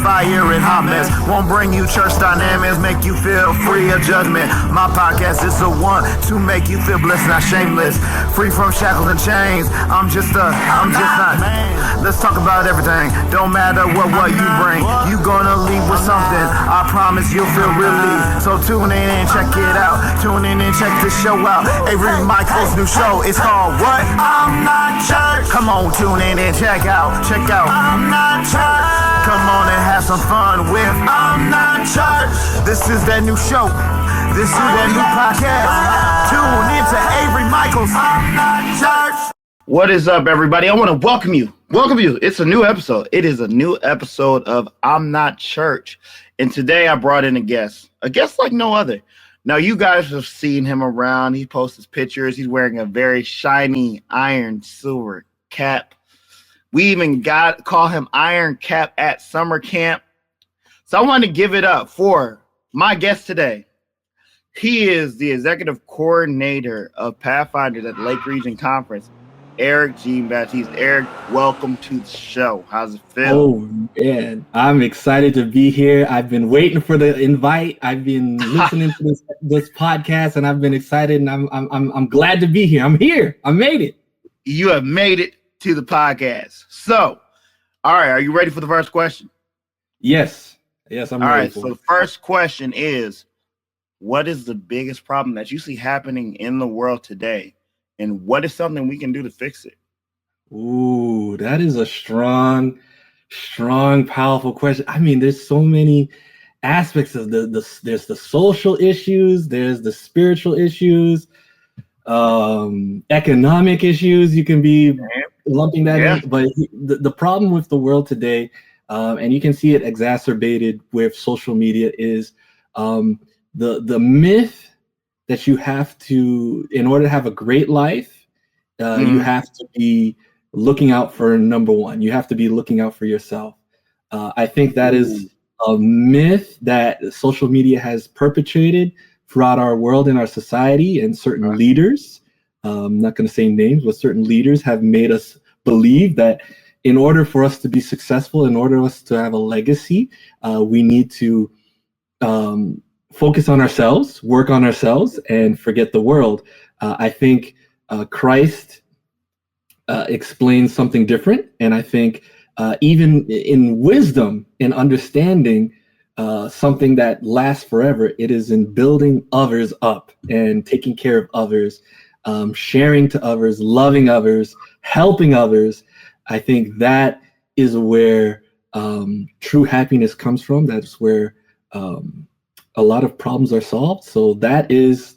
fire and hot mess. Won't bring you church dynamics, make you feel free of judgment. My podcast is the one to make you feel blessed, not shameless. Free from shackles and chains. I'm just not. Let's talk about everything. Don't matter what you bring. You gonna leave with something. I promise you'll feel relief. So tune in and check it out. Tune in and check this show out. Avery Michael's new show. It's called what? I'm Not Church. Come on, tune in and check out. I'm Not Church. Come on and have some fun with I'm Not Church. This is that new show. This is that new podcast. Tune into Avery Michael's I'm Not Church. What is up, everybody? I want to welcome you. It's a new episode. It is a new episode of I'm Not Church. And today I brought in a guest like no other. Now, you guys have seen him around. He posts his pictures. He's wearing a very shiny iron silver cap. We even call him Iron Cap at summer camp. So I want to give it up for my guest today. He is the executive coordinator of Pathfinders at the Lake Region Conference, Eric Jean-Baptiste. Eric, welcome to the show. How's it feel? Oh, man, I'm excited to be here. I've been waiting for the invite. I've been listening to this podcast, and I've been excited, and I'm glad to be here. I'm here. I made it. You have made it to the podcast. So, all right, are you ready for the first question? Yes, I'm ready. All right, so the first question is, what is the biggest problem that you see happening in the world today? And what is something we can do to fix it? Ooh, that is a strong, powerful question. I mean, there's so many aspects of there's the social issues, there's the spiritual issues, economic issues. You can be lumping that in. But the problem with the world today, and you can see it exacerbated with social media, is the myth that you have to, in order to have a great life, you have to be looking out for number one. You have to be looking out for yourself. I think that is a myth that social media has perpetrated throughout our world and our society, and certain leaders, I'm not going to say names, but certain leaders have made us believe that in order for us to be successful, in order for us to have a legacy, we need to focus on ourselves, work on ourselves, and forget the world. I think Christ explains something different. And I think even in wisdom and understanding something that lasts forever, it is in building others up and taking care of others, sharing to others, loving others, helping others. I think that is where true happiness comes from. That's where a lot of problems are solved. So that is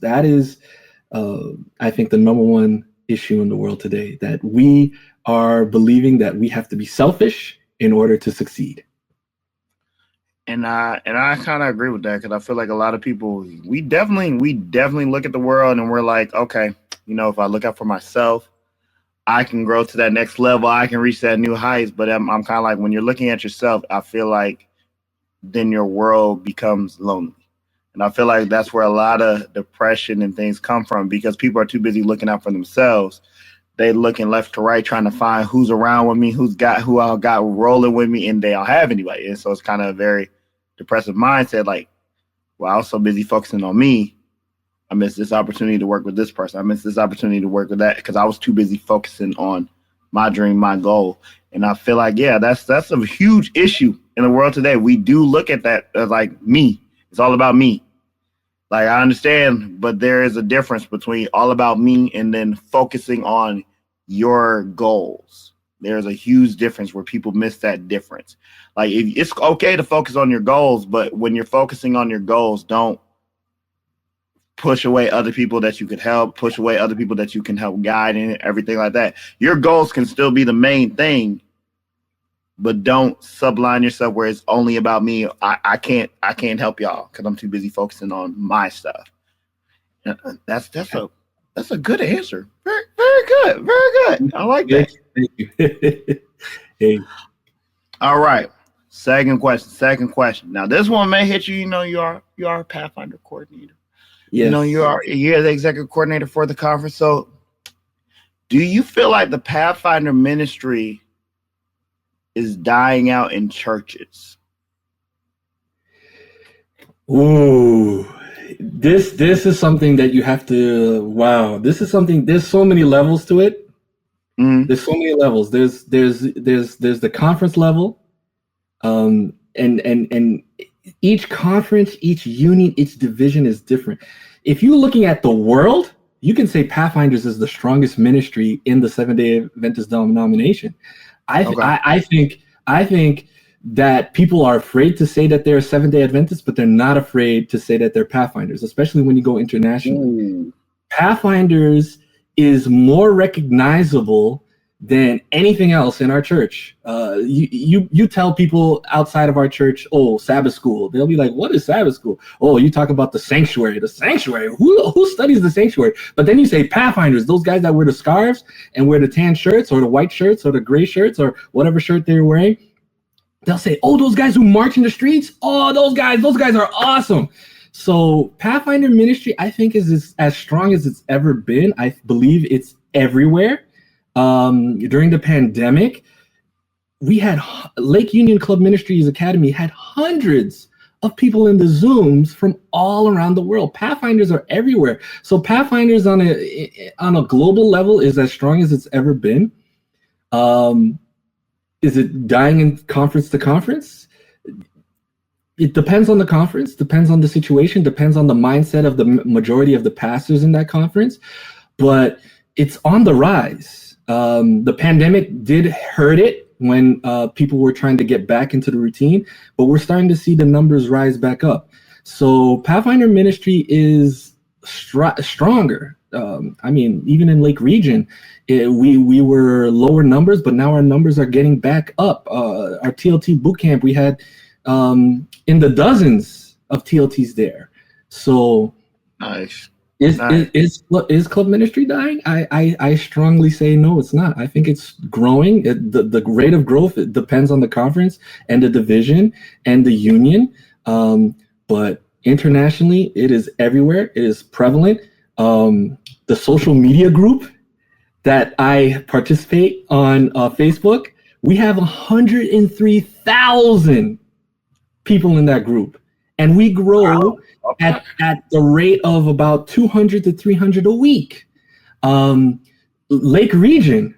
I think the number one issue in the world today, that we are believing that we have to be selfish in order to succeed. And I kind of agree with that, because I feel like a lot of people, we definitely look at the world and we're like, okay, if I look out for myself, I can grow to that next level. I can reach that new heights. But I'm kind of like, when you're looking at yourself, I feel like then your world becomes lonely. And I feel like that's where a lot of depression and things come from, because people are too busy looking out for themselves. They looking left to right, trying to find who's around with me, who I got rolling with me, and they don't have anybody. And so it's kind of a very depressive mindset. Like, well, I was so busy focusing on me, I missed this opportunity to work with this person. I missed this opportunity to work with that because I was too busy focusing on my dream, my goal. And I feel like, that's a huge issue in the world today. We do look at that as like me. It's all about me. Like, I understand, but there is a difference between all about me and then focusing on your goals. There's a huge difference where people miss that difference. Like, it's okay to focus on your goals, but when you're focusing on your goals, don't push away other people that you could help, push away other people that you can help guide, and everything like that. Your goals can still be the main thing, but don't subline yourself where it's only about me. I can't help y'all because I'm too busy focusing on my stuff. That's a good answer. Very, very good. I like that. Thank you. Hey. All right. Second question. Now this one may hit you. You are a Pathfinder coordinator. Yes. You're the executive coordinator for the conference. So do you feel like the Pathfinder ministry is dying out in churches? Ooh, this is something that you have to. Wow, this is something. There's so many levels to it. There's so many levels. There's the conference level, and each conference, each union, each division is different. If you're looking at the world, you can say Pathfinders is the strongest ministry in the Seventh-day Adventist denomination. I think that people are afraid to say that they're Seventh-day Adventists, but they're not afraid to say that they're Pathfinders, especially when you go internationally. Pathfinders is more recognizable than anything else in our church. You tell people outside of our church, oh, Sabbath school. They'll be like, what is Sabbath school? Oh, you talk about the sanctuary. The sanctuary? Who studies the sanctuary? But then you say Pathfinders, those guys that wear the scarves and wear the tan shirts or the white shirts or the gray shirts or whatever shirt they're wearing. They'll say, oh, those guys who march in the streets. Oh, those guys are awesome. So Pathfinder ministry, I think, is as strong as it's ever been. I believe it's everywhere. During the pandemic, we had Lake Union Club Ministries Academy had hundreds of people in the Zooms from all around the world. Pathfinders are everywhere. So Pathfinders on a global level is as strong as it's ever been. Is it dying in conference to conference? It depends on the conference, depends on the situation, depends on the mindset of the majority of the pastors in that conference, but it's on the rise. The pandemic did hurt it when people were trying to get back into the routine, but we're starting to see the numbers rise back up. So Pathfinder ministry is stronger. I mean, even in Lake Region, we were lower numbers, but now our numbers are getting back up. Our TLT boot camp, we had in the dozens of TLTs there. So nice. Is club ministry dying? I strongly say no, it's not. I think it's growing. The rate of growth, it depends on the conference and the division and the union. But internationally, it is everywhere. It is prevalent. The social media group that I participate on Facebook, we have 103,000 people in that group. And we grow at the rate of about 200 to 300 a week. Lake Region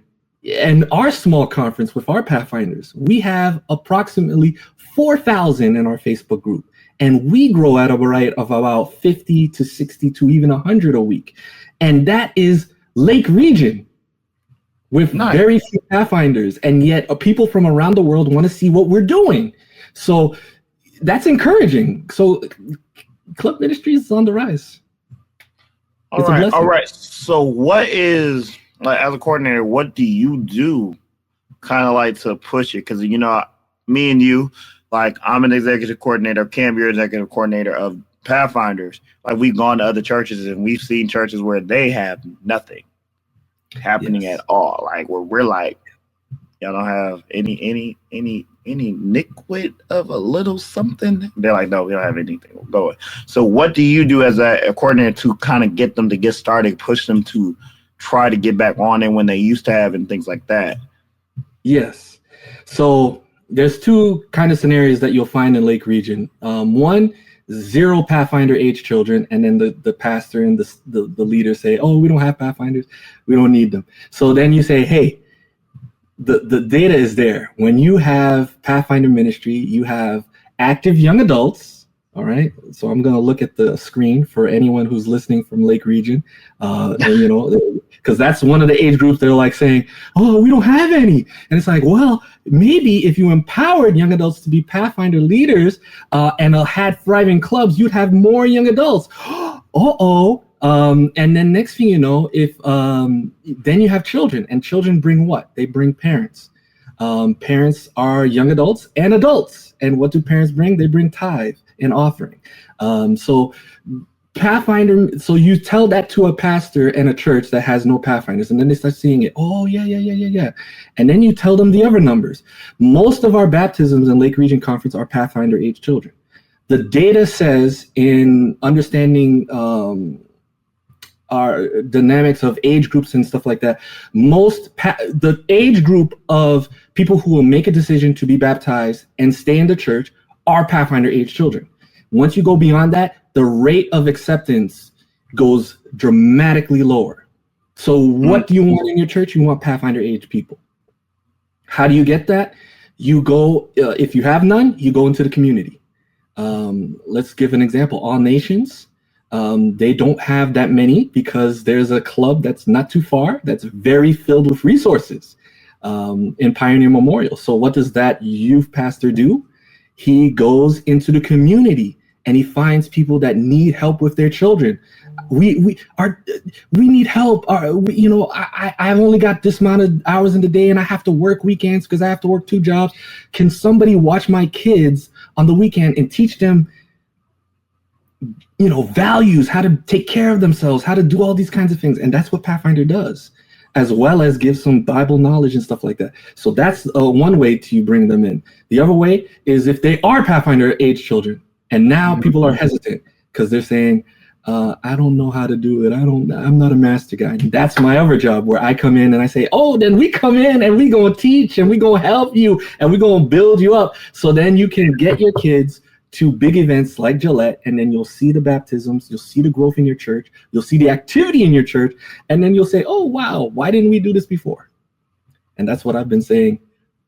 and our small conference with our Pathfinders, we have approximately 4,000 in our Facebook group. And we grow at a rate of about 50 to 60 to even 100 a week. And that is Lake Region with very few Pathfinders. And yet people from around the world want to see what we're doing. So that's encouraging. So club ministry is on the rise. All right. So what is, like, as a coordinator, what do you do kind of like to push it? Because, you know, me and you, like, I'm an executive coordinator, Cam, you're executive coordinator of Pathfinders. Like, we've gone to other churches and we've seen churches where they have nothing happening at all. Like, where we're like, y'all don't have any nitwit of a little something. They're like, no, we don't have anything going. So what do you do as a coordinator to kind of get them to get started, push them to try to get back on it when they used to have and things like that? Yes. So there's two kind of scenarios that you'll find in Lake Region. One, 0 Pathfinder age children, and then the pastor and the leader say, oh, we don't have Pathfinders, we don't need them. So then you say, hey, the data is there. When you have Pathfinder ministry, you have active young adults. All right. So I'm going to look at the screen for anyone who's listening from Lake Region, and, you know, because that's one of the age groups they're like saying, oh, we don't have any. And it's like, well, maybe if you empowered young adults to be Pathfinder leaders and had thriving clubs, you'd have more young adults. And then next thing you know, if then you have children, and children bring what? They bring parents. Parents are young adults. And what do parents bring? They bring tithe and offering. So Pathfinder, so you tell that to a pastor and a church that has no Pathfinders, and then they start seeing it. Oh, yeah. And then you tell them the other numbers. Most of our baptisms in Lake Region Conference are Pathfinder age children. The data says, in understanding our dynamics of age groups and stuff like that, the age group of people who will make a decision to be baptized and stay in the church are Pathfinder age children. Once you go beyond that, the rate of acceptance goes dramatically lower. So what do you want in your church? You want Pathfinder age people. How do you get that? You go, if you have none, you go into the community. Let's give an example. All Nations, they don't have that many because there's a club that's not too far that's very filled with resources in Pioneer Memorial. So what does that youth pastor do? He goes into the community and he finds people that need help with their children. We need help. I've only got this amount of hours in the day and I have to work weekends because I have to work 2 jobs. Can somebody watch my kids on the weekend and teach them, values, how to take care of themselves, how to do all these kinds of things? And that's what Pathfinder does, as well as give some Bible knowledge and stuff like that. So that's one way to bring them in. The other way is if they are Pathfinder age children, and now people are hesitant because they're saying, I don't know how to do it. I'm not a master guy. And that's my other job where I come in and I say, oh, then we come in and we gonna teach and we gonna help you and we gonna build you up. So then you can get your kids to big events like Gillette, and then you'll see the baptisms, you'll see the growth in your church, you'll see the activity in your church, and then you'll say, oh, wow, why didn't we do this before? And that's what I've been saying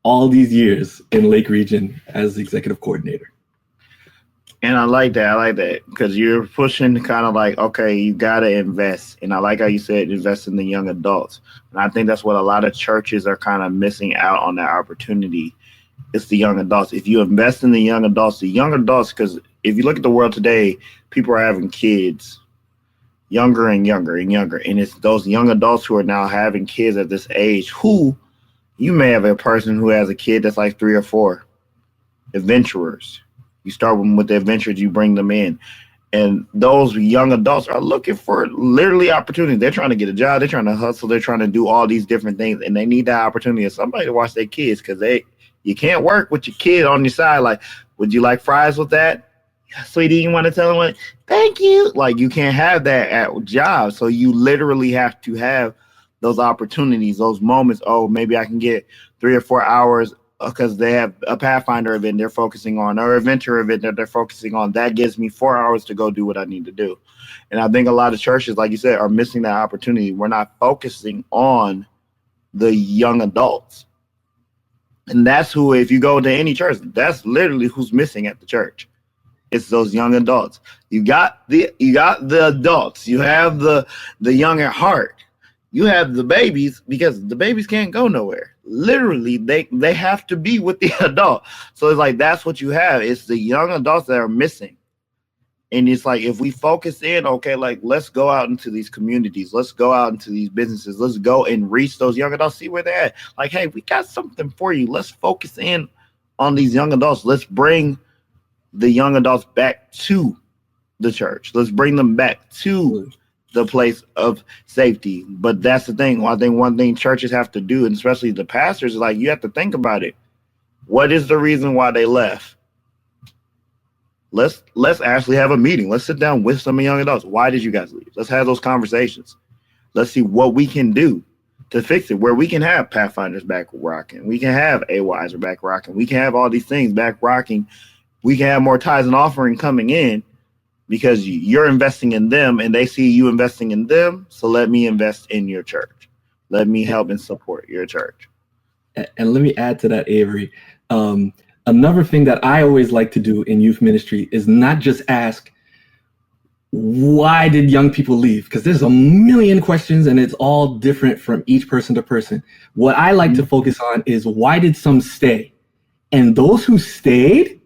all these years in Lake Region as the executive coordinator. And I like that because you're pushing kind of like, okay, you got to invest. And I like how you said invest in the young adults. And I think that's what a lot of churches are kind of missing out on, that opportunity. It's the young adults. If you invest in the young adults, because if you look at the world today, people are having kids younger and younger and younger. And it's those young adults who are now having kids at this age who you may have a person who has a kid that's like 3 or 4 adventurers. You start with the adventures, you bring them in. And those young adults are looking for literally opportunity. They're trying to get a job. They're trying to hustle. They're trying to do all these different things. And they need that opportunity of somebody to watch their kids because you can't work with your kid on your side. Like, would you like fries with that? Sweetie, you want to tell them what? Thank you. Like, you can't have that at jobs. So you literally have to have those opportunities, those moments. Oh, maybe I can get 3 or 4 hours because they have a Pathfinder event they're focusing on, or adventure event that they're focusing on. That gives me 4 hours to go do what I need to do. And I think a lot of churches, like you said, are missing that opportunity. We're not focusing on the young adults. And that's who, if you go to any church, that's literally who's missing at the church. It's those young adults. You got the adults. You have the young at heart. You have the babies, because the babies can't go nowhere. Literally, they have to be with the adult. So it's like that's what you have. It's the young adults that are missing. And it's like, if we focus in, okay, like let's go out into these communities. Let's go out into these businesses. Let's go and reach those young adults, see where they're at. Like, hey, we got something for you. Let's focus in on these young adults. Let's bring the young adults back to the church. Let's bring them back to the place of safety. But that's the thing. I think one thing churches have to do, and especially the pastors, is like, you have to think about it. What is the reason why they left? Let's actually have a meeting. Let's sit down with some young adults. Why did you guys leave? Let's have those conversations. Let's see what we can do to fix it, where we can have Pathfinders back rocking. We can have AYs back rocking. We can have all these things back rocking. We can have more tithes and offering coming in because you're investing in them and they see you investing in them. So let me invest in your church. Let me help and support your church. And let me add to that, Avery. Another thing that I always like to do in youth ministry is not just ask, why did young people leave? Because there's a million questions and it's all different from each person to person. What I like to focus on is, why did some stay? And those who stayed,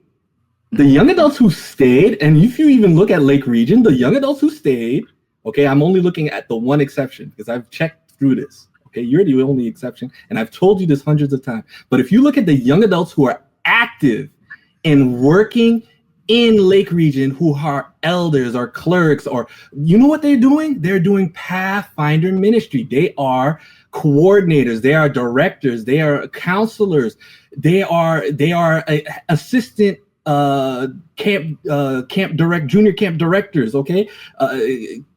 the young adults who stayed, and if you even look at Lake Region, the young adults who stayed, okay, I'm only looking at the one exception because I've checked through this. Okay, you're the only exception. And I've told you this hundreds of times. But if you look at the young adults who are active in working in Lake Region, who are elders or clerks, or you know what they're doing? They're doing Pathfinder ministry. They are coordinators. They are directors. They are counselors. They are assistant junior camp directors. Okay,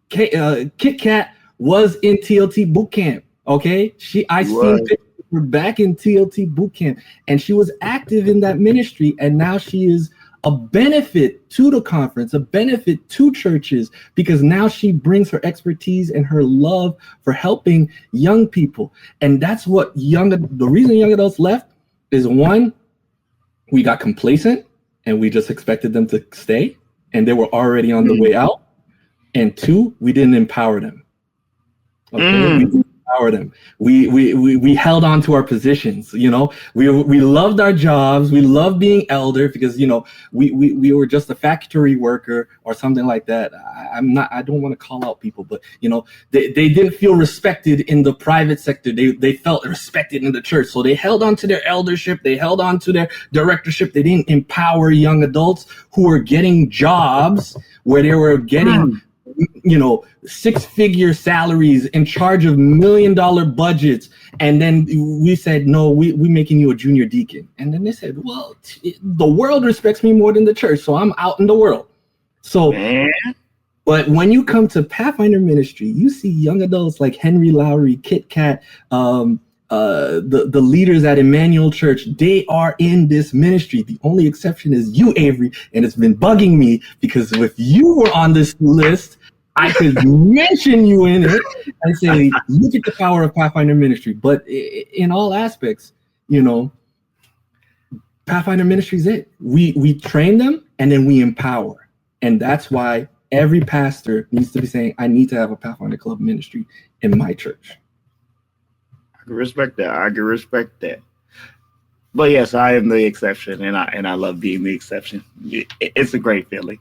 Kit Kat was in TLT boot camp. Okay, I seen pictures of her back in TLT boot camp, and she was active in that ministry, and now she is a benefit to the conference, a benefit to churches, because now she brings her expertise and her love for helping young people. And that's what the reason young adults left is, one, we got complacent and we just expected them to stay and they were already on the way out. And two, we didn't empower them. Okay, we didn't empower them. We held on to our positions. You know, we loved our jobs. We loved being elder because, you know, we were just a factory worker or something like that. I don't want to call out people, but you know, they didn't feel respected in the private sector. They felt respected in the church, so they held on to their eldership. They held on to their directorship. They didn't empower young adults who were getting jobs where they were getting, you know, 6-figure salaries, in charge of $1 million budgets. And then we said, no, we're making you a junior deacon. And then they said, well, the world respects me more than the church, so I'm out in the world. So, but when you come to Pathfinder ministry, you see young adults like Henry Lowry, Kit Kat, the leaders at Emmanuel Church. They are in this ministry. The only exception is you, Avery, and it's been bugging me because if you were on this list, I could mention you in it and say, look at the power of Pathfinder ministry. But in all aspects, you know, Pathfinder ministry is it. We train them and then we empower. And that's why every pastor needs to be saying, I need to have a Pathfinder Club ministry in my church. I can respect that. But yes, I am the exception, and I love being the exception. It's a great feeling.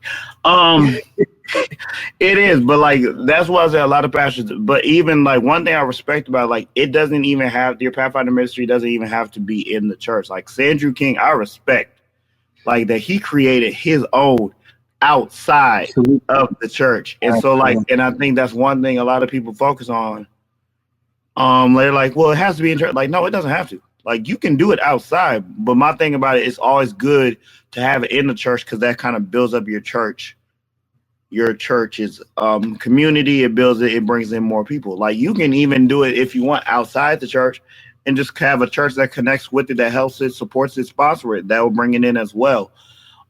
It is, but like that's why I say a lot of pastors. But even like one thing I respect about, like, it doesn't even have, your Pathfinder ministry doesn't even have to be in the church. Like Sandrew King, I respect like that he created his own outside of the church, and so like, and I think that's one thing a lot of people focus on. They're like, well, it has to be in church. Like, no, it doesn't have to. Like, you can do it outside, but my thing about it, it's always good to have it in the church because that kind of builds up your church's community. It builds it. It brings in more people. Like, you can even do it if you want outside the church and just have a church that connects with it, that helps it, supports it, sponsors it. That will bring it in as well.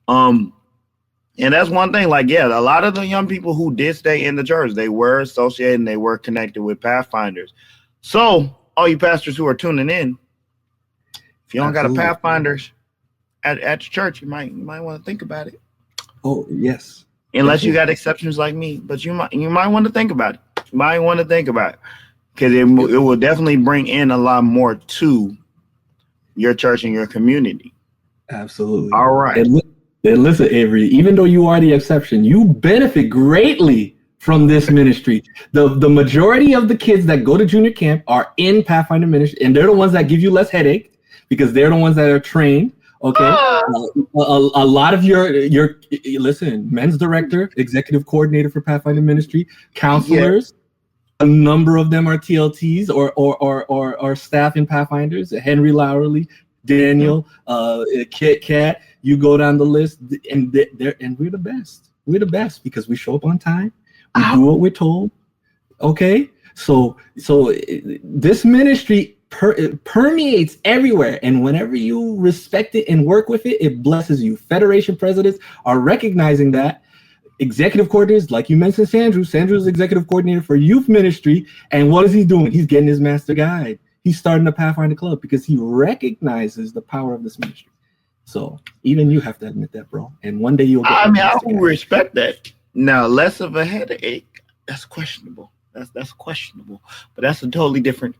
And that's one thing. Like, yeah, a lot of the young people who did stay in the church, they were associated and they were connected with Pathfinders. So, all you pastors who are tuning in, if you don't got a Pathfinders at your church, you might want to think about it. Oh, yes. Unless you got exceptions like me, but you might want to think about it. You might want to think about it because it will definitely bring in a lot more to your church and your community. Absolutely. All right. And listen, Avery, even though you are the exception, you benefit greatly from this ministry. The majority of the kids that go to junior camp are in Pathfinder ministry, and they're the ones that give you less headache because they're the ones that are trained. Okay, a lot of your listen, men's director, executive coordinator for Pathfinder ministry, counselors. Yeah. A number of them are TLTs or staff in Pathfinders. Henry Lowry, Daniel, Kit Kat. You go down the list, and we're the best. We're the best because we show up on time. We do what we're told. Okay, so this ministry permeates everywhere, and whenever you respect it and work with it, it blesses you. Federation presidents are recognizing that. Executive coordinators, like you mentioned, Sandrew's executive coordinator for youth ministry, and what is he doing? He's getting his master guide. He's starting a Pathfinder Club because he recognizes the power of this ministry. So even you have to admit that, bro. And one day you'll get. I mean, I will respect that. Now, less of a headache, that's questionable. That's questionable, but that's a totally different,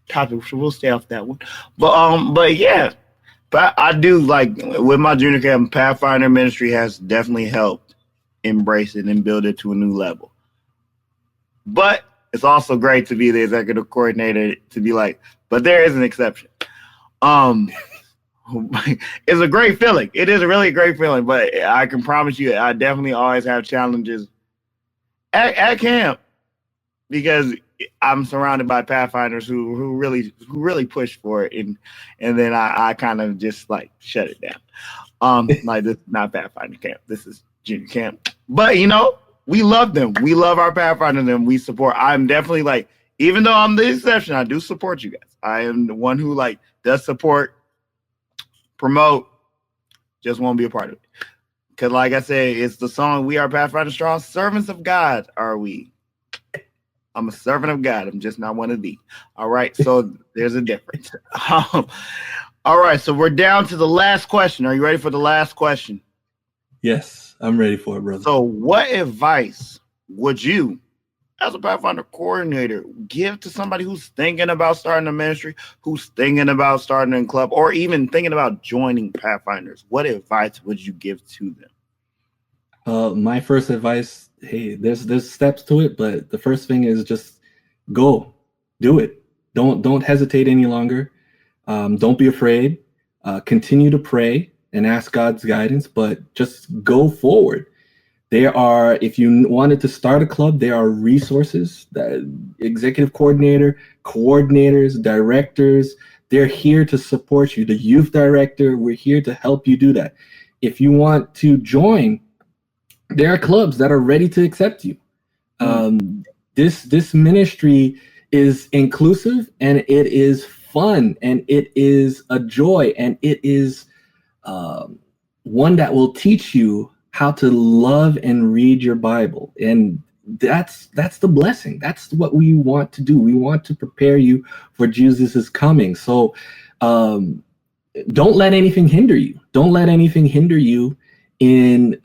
topic. So we'll stay off that one. But yeah, but I do like with my junior camp, Pathfinder ministry has definitely helped embrace it and build it to a new level. But it's also great to be the executive coordinator to be like, but there is an exception. It's a great feeling. It is a really great feeling, but I can promise you, I definitely always have challenges at camp because I'm surrounded by Pathfinders who really push for it, and then I kind of just like shut it down. Like, this is not Pathfinder camp. This is junior camp. But we love them. We love our Pathfinders and we support. I'm definitely like, even though I'm the exception, I do support you guys. I am the one who like does support, promote, Just won't be a part of it. Because like I said, it's the song, we are Pathfinders strong. Servants of God are we. I'm a servant of God. I'm just not one of thee. All right. So there's a difference. All right. So we're down to the last question. Are you ready for the last question? Yes, I'm ready for it, brother. So what advice would you, as a Pathfinder coordinator, give to somebody who's thinking about starting a ministry, who's thinking about starting a club, or even thinking about joining Pathfinders? What advice would you give to them? My first advice, hey, there's steps to it, but the first thing is just go, do it. Don't hesitate any longer. Don't be afraid. Continue to pray and ask God's guidance, but just go forward. There are, if you wanted to start a club, there are resources, that executive coordinator, coordinators, directors, they're here to support you. The youth director, we're here to help you do that. If you want to join, there are clubs that are ready to accept you. This ministry is inclusive, and it is fun, and it is a joy, and it is one that will teach you how to love and read your Bible. And that's the blessing. That's what we want to do. We want to prepare you for Jesus' coming. So don't let anything hinder you. Don't let anything hinder you in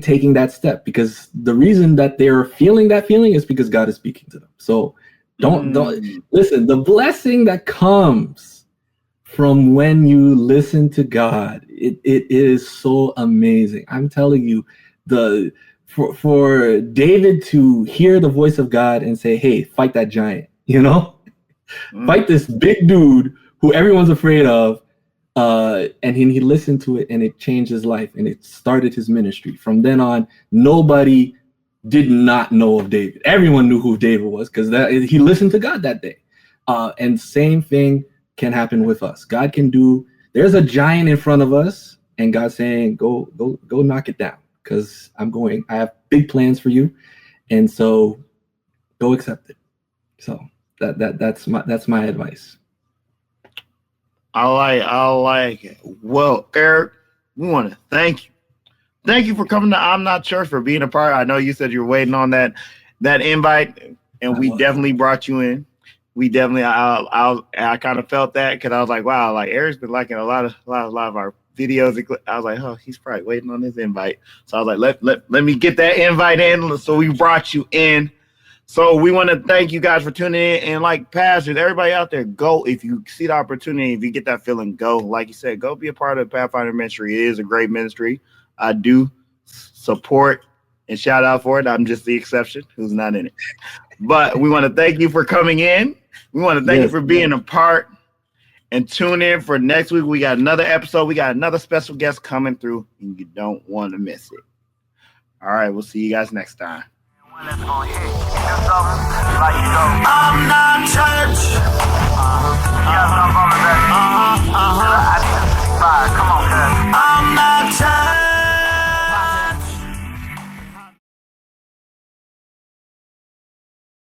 taking that step, because the reason that they're feeling that feeling is because God is speaking to them. So don't listen. The blessing that comes from when you listen to God, it is so amazing. I'm telling you, for David to hear the voice of God and say, "Hey, fight that giant," fight this big dude who everyone's afraid of, and he listened to it, and it changed his life, and it started his ministry. From then on, nobody did not know of David. Everyone knew who David was, because he listened to God that day. And same thing can happen with us. God can do, there's a giant in front of us, and God's saying, go knock it down, because I have big plans for you. And so go accept it. So that's my advice. I like it. Well, Eric, we want to thank you. Thank you for coming to I'm Not Church, for being a part. I know you said you were waiting on that invite, and we definitely brought you in. We definitely, I kind of felt that, because I was like, wow, like Eric's been liking a lot of our videos. I was like, oh, he's probably waiting on his invite. So I was like, let me get that invite in. So we brought you in. So we want to thank you guys for tuning in. And like pastors, everybody out there, go. If you see the opportunity, if you get that feeling, go. Like you said, go be a part of the Pathfinder ministry. It is a great ministry. I do support and shout out for it. I'm just the exception who's not in it. But we want to thank you for coming in. We want to thank you for being a part, and tune in for next week. We got another episode. We got another special guest coming through, and you don't want to miss it. All right, we'll see you guys next time. I'm not